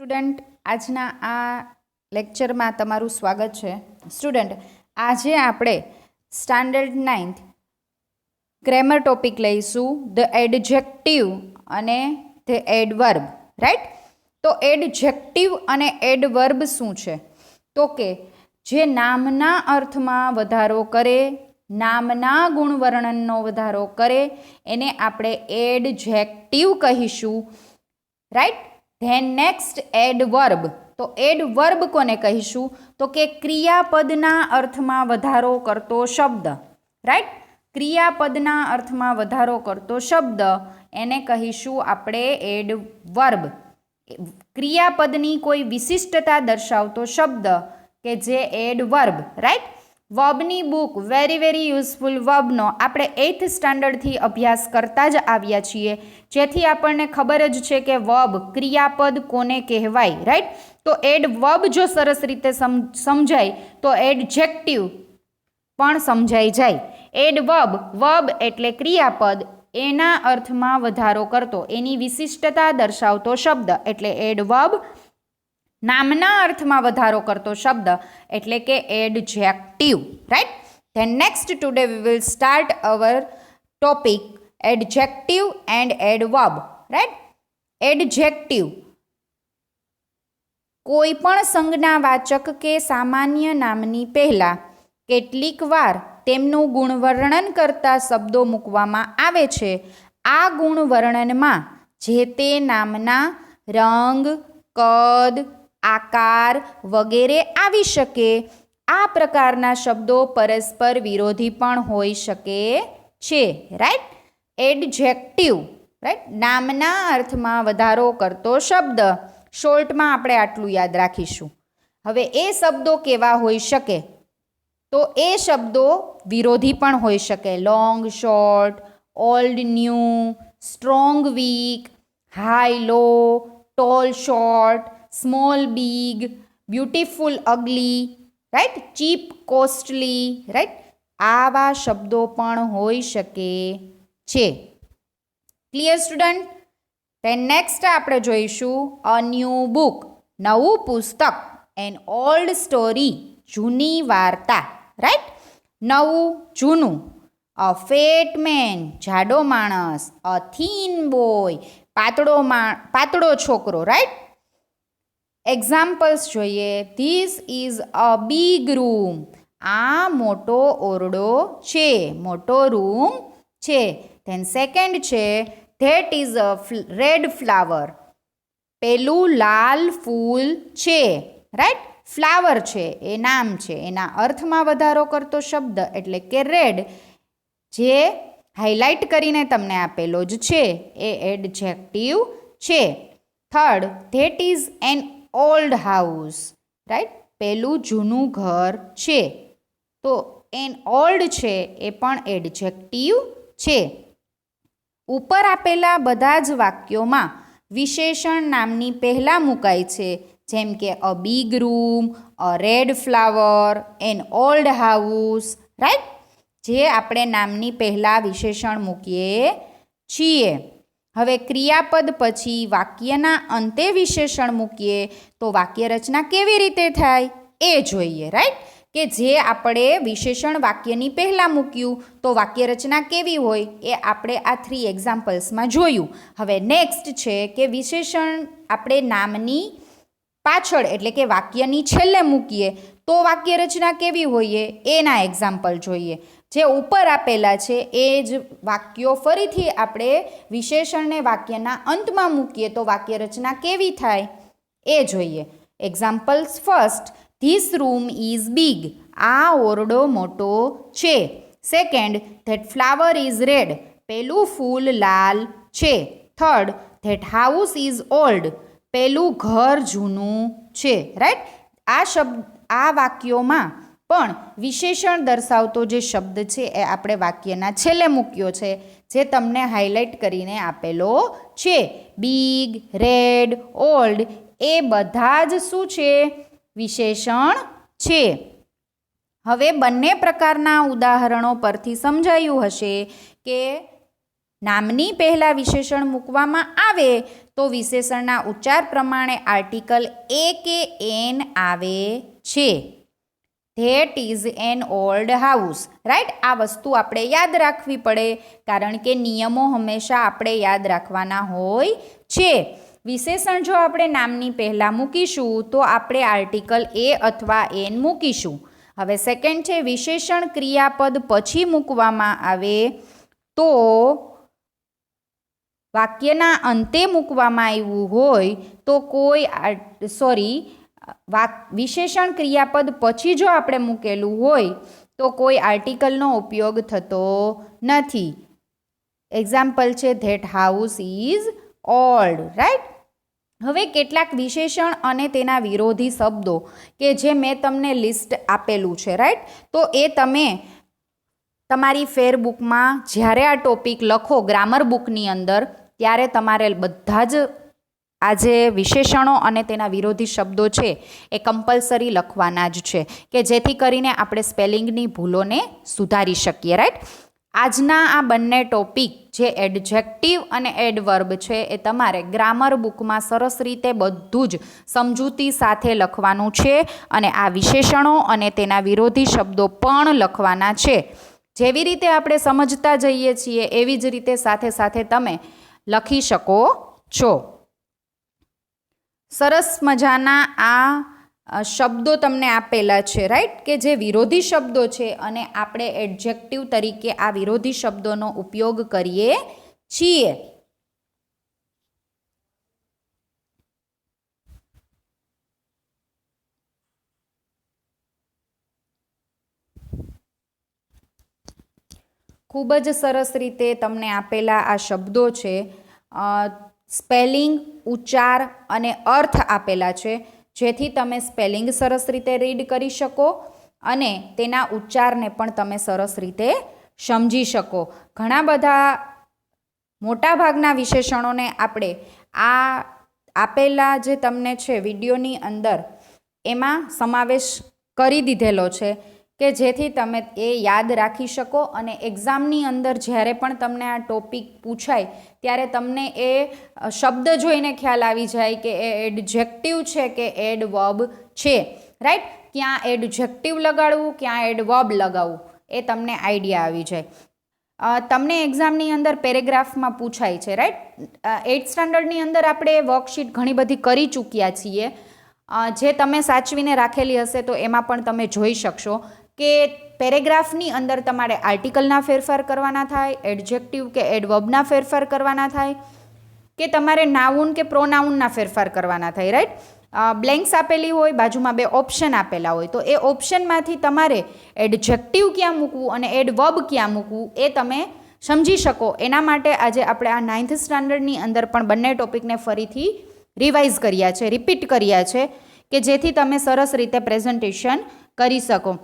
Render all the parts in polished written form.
Student આજના આ લેક્ચરમાં તમારું સ્વાગત છે. સ્ટુડન્ટ આજે આપણે સ્ટાન્ડર્ડ 9th ગ્રેમર ટોપિક લઈશું, ધ એડજેક્ટિવ અને ધ એડવર્બ. રાઈટ? તો એડજેક્ટિવ અને એડવર્બ શું છે? તો કે જે નામના અર્થમાં વધારો કરે, નામના ગુણવર્ણનનો વધારો કરે એને આપણે એડજેક્ટિવ કહીશું. રાઈટ? Then next adverb. તો એડવર્બ કોને કહીશું? તો કે ક્રિયાપદના અર્થમાં વધારો કરતો શબ્દ. રાઈટ? ક્રિયાપદના અર્થમાં વધારો કરતો શબ્દ એને કહીશું આપણે એડવર્બ. ક્રિયાપદની કોઈ વિશિષ્ટતા દર્શાવતો શબ્દ કે જે એડવર્બ. રાઈટ? વર્બની બુક વેરી યુઝફુલ વર્બનો આપણે 8th સ્ટાન્ડર્ડથી અભ્યાસ કરતા જ આવ્યા છીએ, જેથી આપણને ખબર જ છે કે વર્બ ક્રિયાપદ કોને કહેવાય. રાઈટ? તો એડવર્બ જો સરસ રીતે સમજાય તો એડજેક્ટિવ પણ સમજાઈ જાય. એડવર્બ, વર્બ એટલે ક્રિયાપદ, એના અર્થમાં વધારો કરતો, એની વિશિષ્ટતા દર્શાવતો શબ્દ એટલે એડવર્બ. નામના અર્થમાં વધારો કરતો શબ્દ એટલે કે adjective. Right? Then next today we will start our topic adjective and adverb. Right? Adjective કોઈ પણ સંજ્ઞાવાચક કે સામાન્ય નામની પહેલા કેટલીક વાર તેમનું ગુણવર્ણન કરતા શબ્દો મૂકવામાં આવે છે. આ ગુણવર્ણનમાં જે તે નામના રંગ, કદ, આકાર વગેરે આવી શકે. આ પ્રકારના શબ્દો પરસ્પર વિરોધી પણ હોઈ શકે છે. રાઈટ? એડજેક્ટિવ, રાઈટ, નામના અર્થમાં વધારો કરતો શબ્દ. શોર્ટમાં આપણે આટલું યાદ રાખીશું. હવે એ શબ્દો કેવા હોઈ શકે? તો એ શબ્દો વિરોધી પણ હોઈ શકે. Long short, old new, strong weak, high low, tall short, small big, beautiful ugly, right, cheap costly. Right? આવા શબ્દો પણ હોઈ શકે છે. Clear student? ધેન નેક્સ્ટ આપણે જોઈશું અ ન્યૂ બુક, નવું પુસ્તક, એન ઓલ્ડ સ્ટોરી, જૂની વાર્તા. રાઈટ? નવું, જૂનું. અ ફેટ મેન, જાડો માણસ. અ થીન બોય, પાતળો છોકરો. રાઈટ? એક્ઝામ્પલ્સ જોઈએ. This is a big room, આ મોટો ઓરડો છે, મોટો રૂમ છે. ધેન સેકન્ડ છે that is a red flower, પેલું લાલ ફૂલ છે. રાઈટ? ફ્લાવર છે એ નામ છે, એના અર્થમાં વધારો કરતો શબ્દ એટલે કે રેડ, જે હાઇલાઇટ કરીને તમને આપેલો જ છે એ એડજેક્ટિવ છે. Third, that is an old house. Right? પેલું જૂનું ઘર છે, તો એન ઓલ્ડ છે એ પણ એડજેક્ટિવ છે. ઉપર આપેલા બધા જ વાક્યોમાં વિશેષણ નામની પહેલાં મુકાય છે, જેમ કે a big room, a red flower, an old house. Right? જે આપણે નામની પહેલાં વિશેષણ મૂકીએ છીએ. હવે ક્રિયાપદ પછી વાક્યના અંતે વિશેષણ મૂકીએ તો વાક્ય રચના કેવી રીતે થાય એ જોઈએ. રાઈટ? કે જે આપણે વિશેષણ વાક્યની પહેલાં મૂક્યું તો વાક્ય રચના કેવી હોય એ આપણે આ 3 એક્ઝામ્પલ્સમાં જોયું. હવે નેક્સ્ટ છે કે વિશેષણ આપણે નામની પાછળ એટલે કે વાક્યની છેલ્લે મૂકીએ તો વાક્ય રચના કેવી હોય એના એક્ઝામ્પલ જોઈએ. જે ઉપર આપેલા છે એ જ વાક્યો ફરીથી આપણે વિશેષણને વાક્યના અંતમાં મૂકીએ તો વાક્ય રચના કેવી થાય એ જોઈએ. Examples first, this room is big, આ ઓરડો મોટો છે. Second, that flower is red, પેલું ફૂલ લાલ છે. Third, that house is old, પેલું ઘર જૂનું છે. રાઈટ? આ વાક્યોમાં પણ વિશેષણ દર્શાવતો જે શબ્દ છે એ આપણે વાક્યના છેલ્લે મૂક્યો છે, જે તમને હાઇલાઇટ કરીને આપેલો છે. બિગ, રેડ, ઓલ્ડ એ બધા જ શું છે? વિશેષણ છે. હવે બંને પ્રકારના ઉદાહરણો પરથી સમજાયું હશે કે નામની પહેલાં વિશેષણ મૂકવામાં આવે તો વિશેષણના ઉચ્ચાર પ્રમાણે આર્ટિકલ એ કે એન આવે છે. That is an old house. Right, આ વસ્તુ આપણે યાદ રાખવી પડે, કારણ કે નિયમો હંમેશા આપણે યાદ રાખવાના હોય છે. વિશેષણ જો આપણે નામની પહેલાં મૂકીશું તો આપણે આર્ટિકલ એ અથવા એન મૂકીશું. હવે સેકન્ડ છે, વિશેષણ ક્રિયાપદ પછી મૂકવામાં આવે તો વાક્યના અંતે મૂકવામાં આવ્યું હોય તો વિશેષણ ક્રિયાપદ પછી જો આપણે મૂકેલું હોય તો કોઈ આર્ટિકલનો ઉપયોગ થતો નથી. એક્ઝામ્પલ છે that house is old. Right, હવે કેટલાક વિશેષણ અને તેના વિરોધી શબ્દો કે જે મેં તમને લિસ્ટ આપેલું છે. રાઈટ, તો એ તમે તમારી ફેરબુકમાં જ્યારે આ ટોપિક લખો ગ્રામર બુકની અંદર ત્યારે તમારે બધા જ આ જે વિશેષણો અને તેના વિરોધી શબ્દો છે એ કમ્પલસરી લખવાના જ છે, કે જેથી કરીને આપણે સ્પેલિંગની ભૂલોને સુધારી શકીએ. રાઈટ, આજના આ બંને ટોપિક જે એડજેક્ટિવ અને એડવર્બ છે એ તમારે ગ્રામર બુકમાં સરસ રીતે બધું જ સમજૂતી સાથે લખવાનું છે, અને આ વિશેષણો અને તેના વિરોધી શબ્દો પણ લખવાના છે. જેવી રીતે આપણે સમજતા જઈએ છીએ એવી જ રીતે સાથે સાથે તમે લખી શકો છો. સરસ મજાના આ શબ્દો તમને આપેલા છે. રાઈટ, કે જે વિરોધી શબ્દો છે અને આપણે એડજેક્ટિવ તરીકે આ વિરોધી શબ્દોનો ઉપયોગ કરીએ છીએ. ખૂબ જ સરસ રીતે તમને આપેલા આ શબ્દો છે, સ્પેલિંગ, ઉચ્ચાર અને અર્થ આપેલા છે, જેથી તમે સ્પેલિંગ સરસ રીતે રીડ કરી શકો અને તેના ઉચ્ચારને પણ તમે સરસ રીતે સમજી શકો. ઘણા બધા મોટાભાગના વિશેષણોને આપણે આ આપેલા જે તમને છે વિડીયોની અંદર એમાં સમાવેશ કરી દીધેલો છે, કે જેથી તમે એ યાદ રાખી શકો અને એક્ઝામની અંદર જ્યારે પણ તમને આ ટોપિક પૂછાય ત્યારે તમને એ શબ્દ જોઈને ખ્યાલ આવી જાય કે એ એડજેક્ટિવ છે કે એડવર્બ છે. રાઈટ, ક્યાં એડજેક્ટિવ લગાડવું, ક્યાં એડવર્બ લગાવવું, એ તમને આઈડિયા આવી જાય. તમને એક્ઝામની અંદર પેરેગ્રાફમાં પૂછાય છે. રાઈટ, 8th સ્ટાન્ડર્ડની અંદર આપણે વર્કશીટ ઘણી બધી કરી ચૂક્યા છીએ, જે તમે સાચવીને રાખેલી હશે તો એમાં પણ તમે જોઈ શકશો કે પેરેગ્રાફની અંદર તમારે આર્ટિકલના ફેરફાર કરવાના થાય, એડજેક્ટિવ કે એડવર્બના ફેરફાર કરવાના થાય, કે તમારે નાઉન કે પ્રોનાઉનના ફેરફાર કરવાના થાય. રાઈટ, બ્લેન્ક્સ આપેલી હોય, બાજુમાં 2 ઓપ્શન આપેલા હોય, તો એ ઓપ્શનમાંથી તમારે એડજેક્ટિવ ક્યાં મૂકવું અને એડવર્બ ક્યાં મૂકવું એ તમે સમજી શકો. એના માટે આજે આપણે આ 9th સ્ટાન્ડર્ડની અંદર પણ બંને ટોપિકને ફરીથી રિવાઇઝ કર્યા છે, રિપીટ કર્યા છે, કે જેથી તમે સરસ રીતે પ્રેઝન્ટેશન કરી શકો.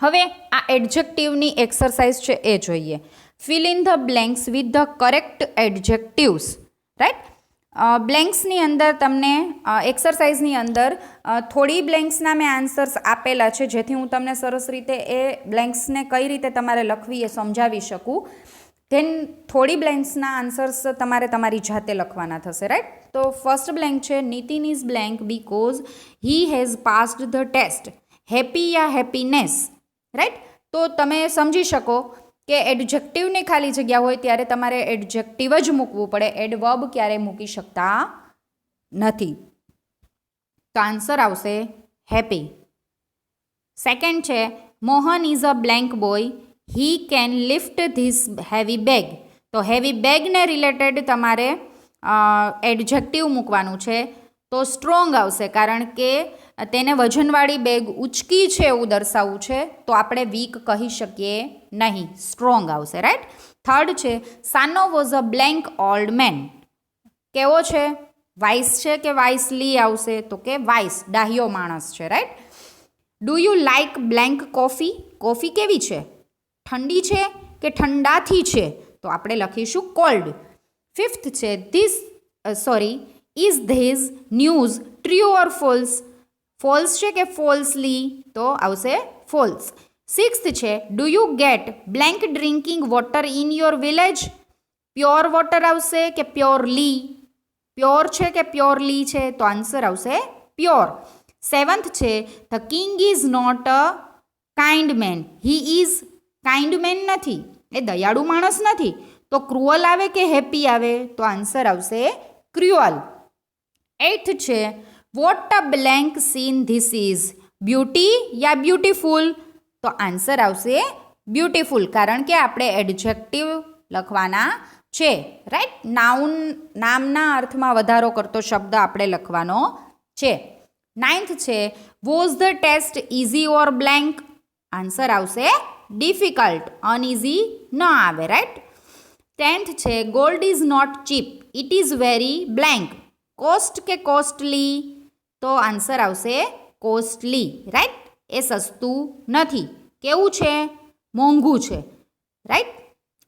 હવે આ એડજેક્ટિવની એક્સરસાઇઝ છે એ જોઈએ. Fill in the blanks with the correct adjectives. Right, બ્લેન્ક્સની અંદર તમને એક્સરસાઇઝની અંદર થોડી બ્લેન્ક્સના મેં આન્સર્સ આપેલા છે, જેથી હું તમને સરસ રીતે એ બ્લેન્ક્સને કઈ રીતે તમારે લખવી એ સમજાવી શકું. ધેન થોડી બ્લેન્ક્સના આન્સર્સ તમારે તમારી જાતે લખવાના થશે. રાઈટ, તો ફર્સ્ટ બ્લેન્ક છે Nitin is blank because he has passed the test. Happy યા હેપીનેસ. રાઈટ, તો તમે સમજી શકો કે એડજેક્ટિવની ખાલી જગ્યા હોય ત્યારે તમારે એડજેક્ટિવ જ મૂકવું પડે, એડવર્બ ક્યારેય મૂકી શકતા નથી. તો આન્સર આવશે હેપી. સેકન્ડ છે Mohan is a blank boy, he can lift this heavy bag. તો હેવી બેગને રિલેટેડ તમારે એડજેક્ટિવ મૂકવાનું છે, તો સ્ટ્રોંગ આવશે, કારણ કે તેને વજનવાળી બેગ ઉચકી છે એવું દર્શાવવું છે, તો આપણે વીક કહી શકીએ નહીં, સ્ટ્રોંગ આવશે. રાઈટ, થર્ડ છે Sano was a blank old man. કેવો છે, વાઇસ છે કે વાઇસલી આવશે, તો કે વાઇસ, ડાહ્યો માણસ છે. Right, do you like blank coffee. Coffee કેવી છે, ઠંડી છે કે ઠંડાથી છે, તો આપણે લખીશું કોલ્ડ. ફિફ્થ છે is these news true or false. False છે કે ફોલ્સલી, તો આવશે ફોલ્સ. સિક્સ્થ છે do you get blank drinking water in your village. Pure water આવશે કે પ્યોરલી. પ્યોર છે કે પ્યોરલી છે? તો આન્સર આવશે પ્યોર. 7th છે the king is not a kind man. He is kind man નથી, એ દયાળુ માણસ નથી. તો ક્રુઅલ આવે કે હેપી આવે? તો આન્સર આવશે ક્રુઅલ. 8th છે what a blank scene this is. Beauty yeah beautiful? તો આન્સર આવશે બ્યુટીફુલ, કારણ કે આપણે એડજેક્ટિવ લખવાના છે, રાઈટ. નાઉન, નામના અર્થમાં વધારો કરતો શબ્દ આપણે લખવાનો છે. 9th છે was the test easy or blank? Answer આવશે ડિફિકલ્ટ, અનઇઝી ન આવે, રાઈટ. 10th છે gold is not cheap, it is very blank. Cost કે કોસ્ટલી? તો આન્સર આવશે કોસ્ટલી, રાઈટ. એ સસ્તું નથી. કેવું છે? મોંઘું છે, રાઈટ.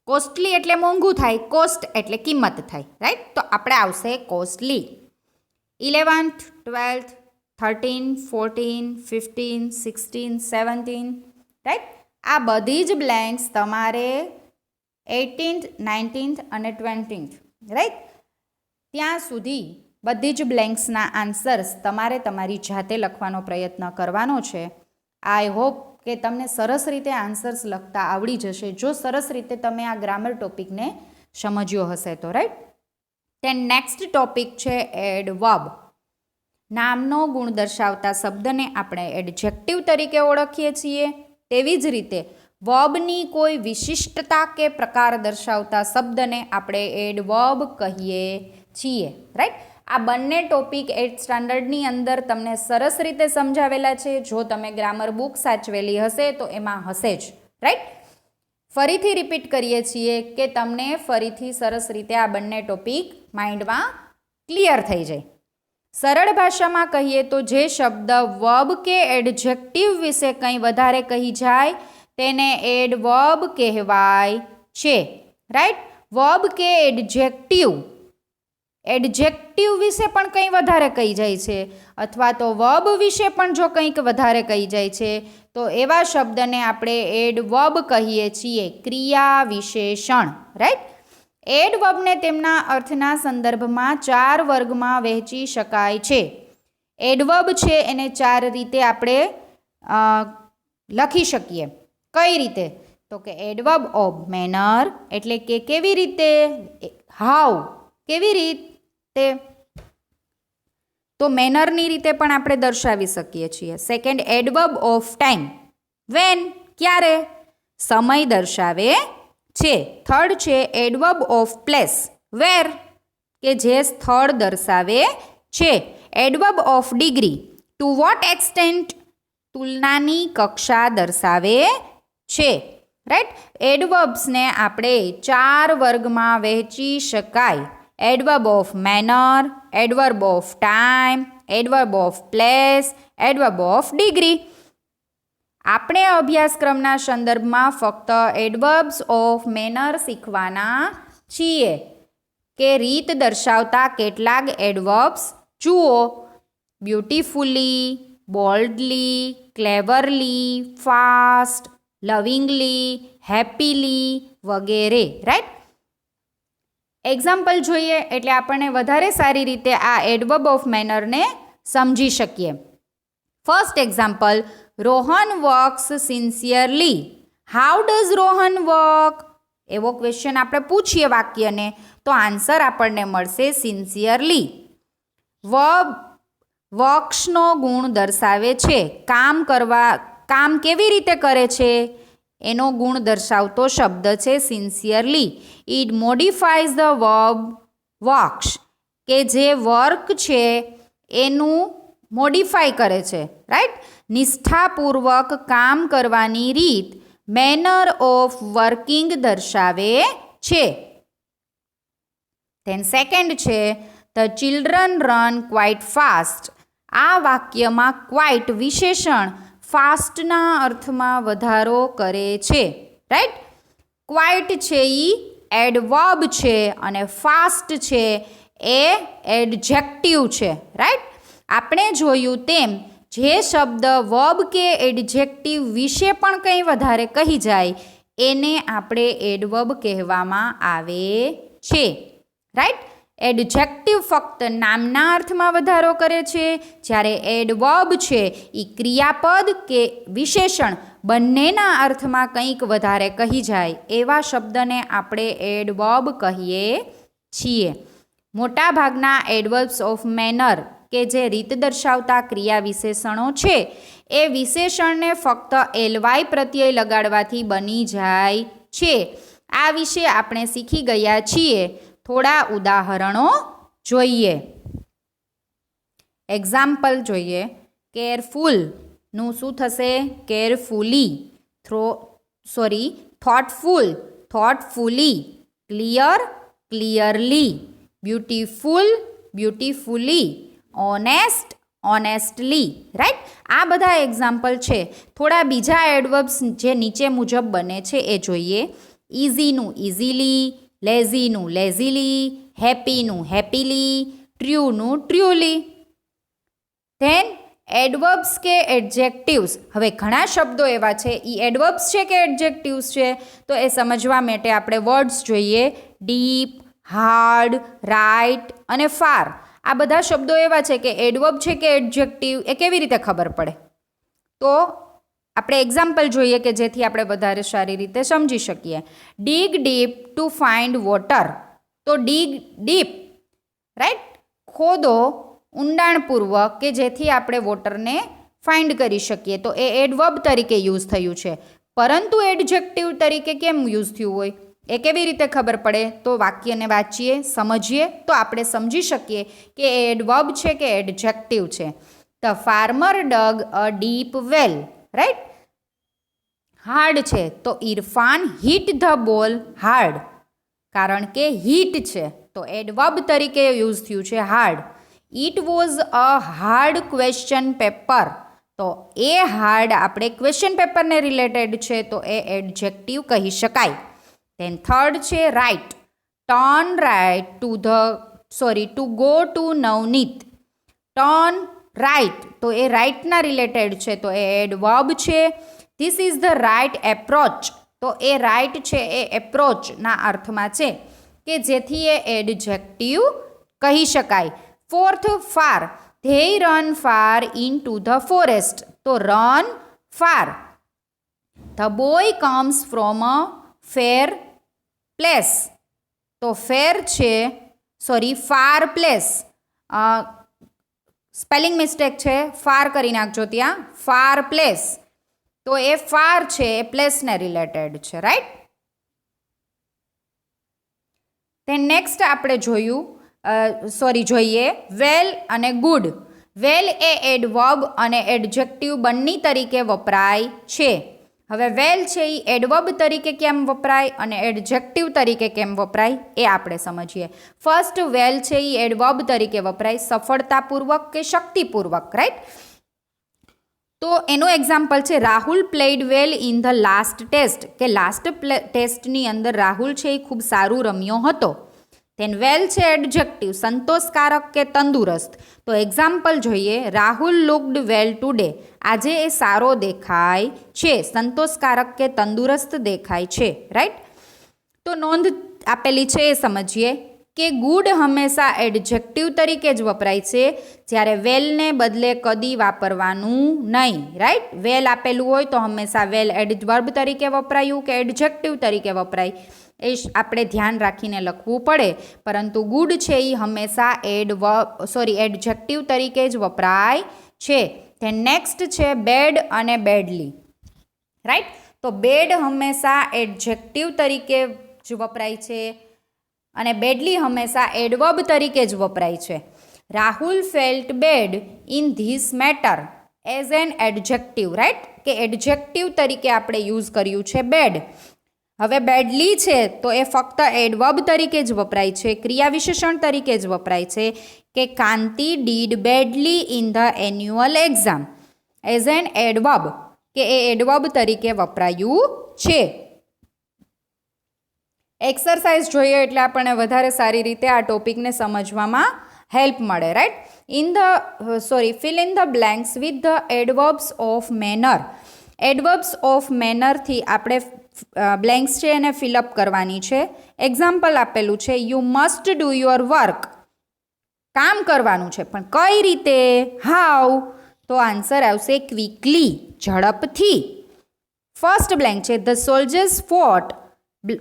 કોસ્ટલી એટલે મોંઘું થાય, કોસ્ટ એટલે કિંમત થાય, રાઈટ. તો આપણે આવશે કોસ્ટલી. 11th, 12th, 13, 14, 15, 16, 17, right. આ બધી જ બ્લેન્ક્સ તમારે 18th, 19th અને 20th, રાઈટ, ત્યાં સુધી બધી જ બ્લેન્ક્સના આન્સર્સ તમારે તમારી જાતે લખવાનો પ્રયત્ન કરવાનો છે. આઈ હોપ કે તમને સરસ રીતે આન્સર્સ લખતા આવડી જશે, જો સરસ રીતે તમે આ ગ્રામર ટોપિકને સમજ્યો હશે તો, રાઈટ. તેન નેક્સ્ટ ટોપિક છે એડવર્બ. નામનો ગુણ દર્શાવતા શબ્દને આપણે એડજેક્ટિવ તરીકે ઓળખીએ છીએ. તેવી જ રીતે વર્બની કોઈ વિશિષ્ટતા કે પ્રકાર દર્શાવતા શબ્દને આપણે એડવર્બ કહીએ છીએ, રાઈટ. આ બંને ટોપિક 8th સ્ટાન્ડર્ડની અંદર તમને સરસ રીતે સમજાવેલા છે. જો તમે ગ્રામર બુક સાચવેલી હશે તો એમાં હશે જ, રાઈટ. ફરીથી રિપીટ કરીએ છીએ કે તમને ફરીથી સરસ રીતે આ બંને ટોપિક માઇન્ડમાં ક્લિયર થઈ જાય. સરળ ભાષામાં કહીએ તો જે શબ્દ વર્બ કે એડજેક્ટિવ વિશે કંઈ વધારે કહી જાય તેને એડવર્બ કહેવાય છે, રાઈટ. વર્બ કે એડજેક્ટિવ વિશે પણ કંઈ વધારે કહી જાય છે અથવા તો વર્બ વિશે પણ જો કંઈક વધારે કહી જાય છે તો એવા શબ્દને આપણે એડવર્બ કહીએ છીએ, ક્રિયા વિશેષણ, રાઈટ. એડવર્બને તેમના અર્થના સંદર્ભમાં 4 વર્ગમાં વહેંચી શકાય છે. એડવર્બ છે એને 4 રીતે આપણે લખી શકીએ. કઈ રીતે? તો કે એડવર્બ ઓફ મેનર એટલે કે કેવી રીતે, હાઉ, કેવી રીતે, તો મેનરની રીતે પણ આપણે દર્શાવી શકીએ છીએ. Second adverb of time, when, ક્યારે, સમય દર્શાવે છે. થર્ડ છે એડવર્બ ઓફ પ્લેસ, વેર, કે જે સ્થળ દર્શાવે છે. Adverb of degree, to what extent, તુલનાની કક્ષા દર્શાવે છે, રાઈટ. એડવર્બ્સને આપણે 4 વર્ગમાં વહેંચી શકાય. Adverb of manner, adverb of time, adverb of place, adverb of degree. આપણે અભ્યાસક્રમના સંદર્ભમાં ફક્ત એડવર્બ્સ ઓફ મેનર શીખવાના છીએ કે રીત દર્શાવતા કેટલાક એડવર્બ્સ જુઓ. Beautifully, boldly, cleverly, fast, lovingly, happily વગેરે, રાઈટ. એક્ઝામ્પલ જોઈએ એટલે આપણને વધારે સારી રીતે આ એડવર્બ ઓફ મેનરને સમજી શકીએ. First example, Rohan works sincerely. How does Rohan work? એવો ક્વેશ્ચન આપણે પૂછીએ વાક્યને તો આન્સર આપણને મળશે સિન્સિયરલી. વર્ક્સનો ગુણ દર્શાવે છે, કામ કેવી રીતે કરે છે એનો ગુણ દર્શાવતો શબ્દ છે sincerely. It modifies the verb works, કે જે વર્ક છે એનું મોડિફાઈ કરે છે, રાઈટ. નિષ્ઠાપૂર્વક કામ કરવાની રીત, મેનર ઓફ વર્કિંગ દર્શાવે છે. ધેન સેકન્ડ છે the children run quite fast. આ વાક્યમાં ક્વાઇટ વિશેષણ ફાસ્ટના અર્થમાં વધારો કરે છે, રાઈટ. ક્વાઇટ છે એ એડવર્બ છે અને ફાસ્ટ છે એ એડજેક્ટિવ છે, રાઈટ. આપણે જોયું તેમ જે શબ્દ વર્બ કે એડજેક્ટિવ વિશે પણ કંઈ વધારે કહી જાય એને આપણે એડવર્બ કહેવામાં આવે છે, રાઈટ. એડજેક્ટિવ ફક્ત નામના અર્થમાં વધારો કરે છે, જ્યારે એડવર્બ છે એ ક્રિયાપદ કે વિશેષણ બંનેના અર્થમાં કંઈક વધારે કહી જાય એવા શબ્દને આપણે એડવર્બ કહીએ છીએ. મોટાભાગના એડવર્બ્સ ઓફ મેનર કે જે રીત દર્શાવતા ક્રિયા વિશેષણો છે એ વિશેષણને ફક્ત એલવાય પ્રત્યય લગાડવાથી બની જાય છે. આ વિશે આપણે શીખી ગયા છીએ. થોડા ઉદાહરણો જોઈએ. એક્ઝામ્પલ જોઈએ. કેરફુલનું શું થશે? Carefully. Thoughtful, thoughtfully. Clear, clearly. Beautiful, beautifully. Honest, honestly. Right. આ બધા એક્ઝામ્પલ છે. થોડા બીજા એડવર્બ્સ જે નીચે મુજબ બને છે એ જોઈએ. ઇઝીનું ઇઝીલી, લેઝીનું લેઝીલી, હેપીનું હેપીલી, ટ્રુનું ટ્રુલી. ધેન એડવર્બ્સ કે એડજેક્ટિવ્સ. હવે ઘણા શબ્દો એવા છે એ એડવર્બ્સ છે કે એડજેક્ટિવ્સ છે, તો એ સમજવા માટે આપણે વર્ડ્સ જોઈએ. ડીપ, હાર્ડ, રાઇટ અને ફાર. આ બધા શબ્દો એવા છે કે એડવર્બ છે કે એડજેક્ટિવ એ કેવી રીતે ખબર પડે? તો આપણે એક્ઝામ્પલ જોઈએ કે જેથી આપણે વધારે સારી રીતે સમજી શકીએ. Dig deep to find water. તો ડીગ ડીપ, રાઈટ, ખોદો ઊંડાણપૂર્વક કે જેથી આપણે વોટરને ફાઇન્ડ કરી શકીએ. તો એ એડવર્બ તરીકે યુઝ થયું છે, પરંતુ એડજેક્ટિવ તરીકે કેમ યુઝ થયું હોય એ કેવી રીતે ખબર પડે? તો વાક્યને વાંચીએ, સમજીએ તો આપણે સમજી શકીએ કે એ એડવર્બ છે કે એડજેક્ટિવ છે. The farmer dug a deep well. Right. Hard છે તો Irfan hit the ball hard, કારણ કે હિટ છે તો એડવર્બ તરીકે યુઝ થયું છે hard. It was a hard question paper. તો એ હાર્ડ આપણે ક્વેશ્ચન પેપરને રિલેટેડ છે તો એ એડજેક્ટિવ કહી શકાય. ધેન થર્ડ છે right. Turn right to go to Navneet. Turn right તો એ રાઇટના રિલેટેડ છે તો એ એડવર્બ છે. This is the right approach. તો એ રાઇટ છે એ એપ્રોચના અર્થમાં છે કે જેથી એ એડજેક્ટિવ કહી શકાય. Forth far. They run far into the forest. તો run far. The boy comes from a fair place. તો ફેર છે ફાર પ્લેસ. સ્પેલિંગ મિસ્ટેક છે, ફાર કરી નાખજો ત્યાં. Far place. તો એ ફાર છે એ પ્લેસને રિલેટેડ છે. રાઈટ. ધેન નેક્સ્ટ આપણે જોઈએ વેલ અને ગુડ. વેલ એ એડવર્બ અને એડજેક્ટિવ બંને તરીકે વપરાય છે. હવે વેલ છે એ એડવર્બ તરીકે કેમ વપરાય અને એડજેક્ટિવ તરીકે કેમ વપરાય એ આપણે સમજીએ. ફર્સ્ટ વેલ છે એ એડવર્બ તરીકે વપરાય સફળતાપૂર્વક કે શક્તિપૂર્વક. રાઈટ. તો એનું એક્ઝામ્પલ છે Rahul played well in the last test, કે લાસ્ટ ટેસ્ટની અંદર રાહુલ છે એ ખૂબ સારું રમ્યો હતો. ધેન વેલ છે એડજેક્ટિવ સંતોષકારક કે તંદુરસ્ત. તો એક્ઝામ્પલ જોઈએ. રાહુલ લુક્ડ વેલ ટુડે. આજે એ સારો દેખાય છે, સંતોષકારક કે તંદુરસ્ત દેખાય છે. રાઈટ. તો નોંધ આપેલી છે એ સમજીએ કે ગુડ હંમેશા એડજેક્ટિવ તરીકે જ વપરાય છે, જ્યારે વેલને બદલે કદી વાપરવાનું નહીં. રાઈટ. વેલ આપેલું હોય તો હંમેશા વેલ એડવર્બ તરીકે વપરાયું કે એડજેક્ટિવ તરીકે વપરાય એ આપણે ધ્યાન રાખીને લખવું પડે, પરંતુ ગુડ છે એ હંમેશા એડજેક્ટિવ તરીકે જ વપરાય છે. ધેન નેક્સ્ટ છે બેડ અને બેડલી. રાઈટ. તો બેડ હંમેશા એડજેક્ટિવ તરીકે જ વપરાય છે અને બેડલી હંમેશા એડવર્બ તરીકે જ વપરાય છે. Rahul felt bad in this matter as an adjective. Right. કે એડજેક્ટિવ તરીકે આપણે યુઝ કર્યું છે બેડ. હવે બેડલી છે તો એ ફક્ત એડવર્બ તરીકે જ વપરાય છે, ક્રિયા વિશેષણ તરીકે જ વપરાય છે કે Kanti did badly in the annual exam as an adverb, કે એ એડવર્બ તરીકે વપરાયું છે. એક્સરસાઇઝ જોઈએ એટલે આપણને વધારે સારી રીતે આ ટોપિકને સમજવામાં હેલ્પ મળે. Right. Fill in the blanks with the adverbs of manner. Adverbs of મેનરથી આપણે બ્લેન્ક્સ છે એને ફિલઅપ કરવાની છે. એક્ઝામ્પલ આપેલું છે you must do your work કામ કરવાનું છે, પણ કઈ રીતે, હાઉ? તો આન્સર આવશે ક્વિકલી, ઝડપથી. ફર્સ્ટ બ્લેન્ક છે ધ સોલ્જર્સ ફોટ,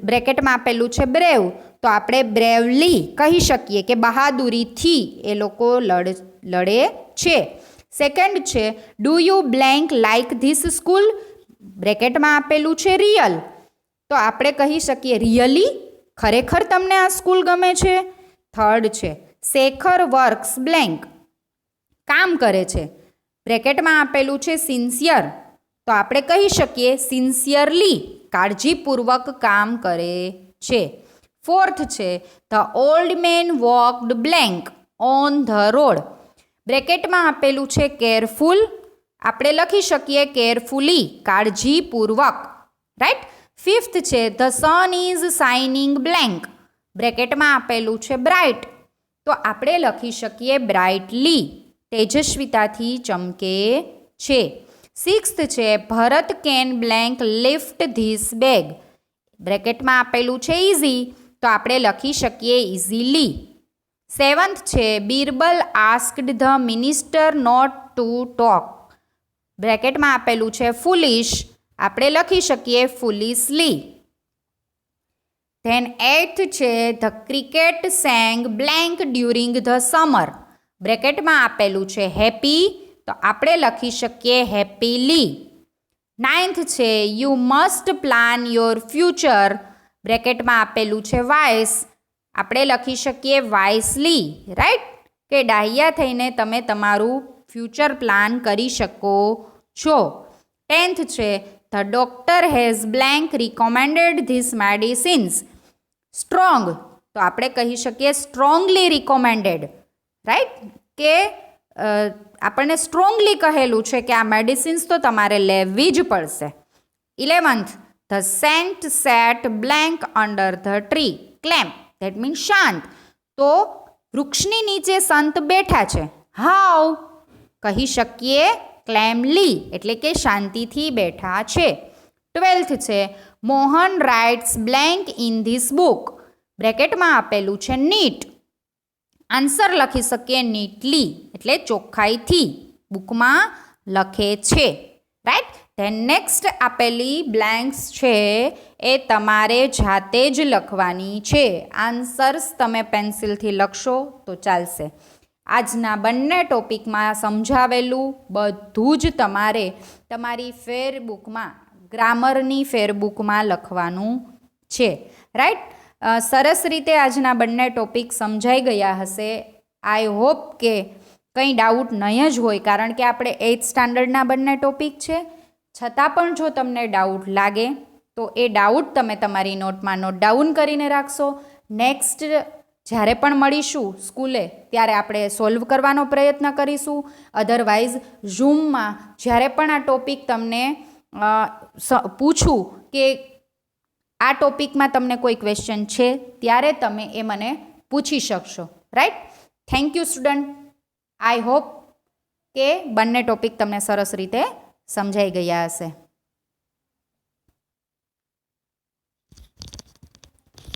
બ્રેકેટમાં આપેલું છે બ્રેવ, તો આપણે બ્રેવલી કહી શકીએ કે બહાદુરીથી એ લોકો લડે છે. સેકન્ડ છે do you blank like this school, બ્રેકેટમાં આપેલું છે રિયલ, તો આપણે કહી શકીએ રિયલી, ખરેખર તમને આ સ્કૂલ ગમે છે. થર્ડ છે શેખર વર્ક્સ બ્લેન્ક, કામ કરે છે, બ્રેકેટમાં આપેલું છે સિન્સિયર, તો આપણે કહી શકીએ સિન્સિયરલી, કાળજીપૂર્વક કામ કરે છે. ફોર્થ છે the old man walked blank on the road, બ્રેકેટમાં આપેલું છે કેરફુલ, આપણે લખી શકીએ કેરફુલી, કાળજીપૂર્વક, રાઈટ. ફિફ્થ છે the sun is shining blank, બ્રેકેટમાં આપેલું છે બ્રાઇટ, તો આપણે લખી શકીએ બ્રાઇટલી, તેજસ્વીતાથી ચમકે છે. સિક્સ્થ છે Bharat can blank lift this bag, બ્રેકેટમાં આપેલું છે ઇઝી, તો આપણે લખી શકીએ ઇઝીલી. સેવન્થ છે Birbal asked the minister not to talk, બ્રેકેટમાં આપેલું છે ફુલિશ, આપણે લખી શકીએ ફુલિશલી. ધેન એઇથ છે the cricket sang blank during the summer, બ્રેકેટમાં આપેલું છે હેપી, તો આપણે લખી શકીએ હેપીલી. નાઇન્થ છે you must plan your future, બ્રેકેટમાં આપેલું છે વાઇસ, આપણે લખી શકીએ વાઇસલી, રાઈટ, કે ડાહ્યા થઈને તમે તમારું ફ્યુચર પ્લાન કરી શકો છો. 10th છે the doctor has blank recommended this medicines, strong, તો આપણે કહી શકીએ સ્ટ્રોંગલી રિકોમેન્ડેડ, રાઈટ, કે આપણને સ્ટ્રોંગલી કહેલું છે કે આ મેડિસિન્સ તો તમારે લેવી જ પડશે. 11th the saint sat blank under the tree calm, that means શાંત, તો વૃક્ષની નીચે સંત બેઠા છે, હાઉ? કહી શકીએ ક્લેમલી, એટલે કે શાંતિથી બેઠા છે. 12th છે Mohan writes blank in this book, બ્રેકેટમાં આપેલું છે નીટ, આન્સર લખી શકીએ નીટલી, એટલે ચોખ્ખાઈથી બુકમાં લખે છે, રાઈટ. ધેન નેક્સ્ટ આપેલી બ્લેન્ક્સ છે એ તમારે જાતે જ લખવાની છે. આન્સર્સ તમે પેન્સિલથી લખશો તો ચાલશે. આજના બંને ટોપિકમાં સમજાવેલું બધું જ તમારે તમારી ફેરબુકમાં, ગ્રામરની ફેરબુકમાં લખવાનું છે, રાઈટ. સરસ રીતે આજના બંને ટોપિક સમજાઈ ગયા હશે. આઈ હોપ કે કંઈ ડાઉટ નહીં જ હોય, કારણ કે આપણે 8th સ્ટાન્ડર્ડના બંને ટોપિક છે. છતાં પણ જો તમને ડાઉટ લાગે તો એ ડાઉટ તમે તમારી નોટમાં નોટ ડાઉન કરીને રાખશો. નેક્સ્ટ જ્યારે પણ મળીશું સ્કૂલે ત્યારે આપણે સોલ્વ કરવાનો પ્રયત્ન કરીશું. અધરવાઇઝ ઝૂમમાં જ્યારે પણ આ ટોપિક તમને પૂછું કે આ ટોપિકમાં તમને કોઈ ક્વેશ્ચન છે ત્યારે તમે એ મને પૂછી શકશો, right. Thank you student. I hope કે બંને ટોપિક તમને સરસ રીતે સમજાઈ ગયા હશે.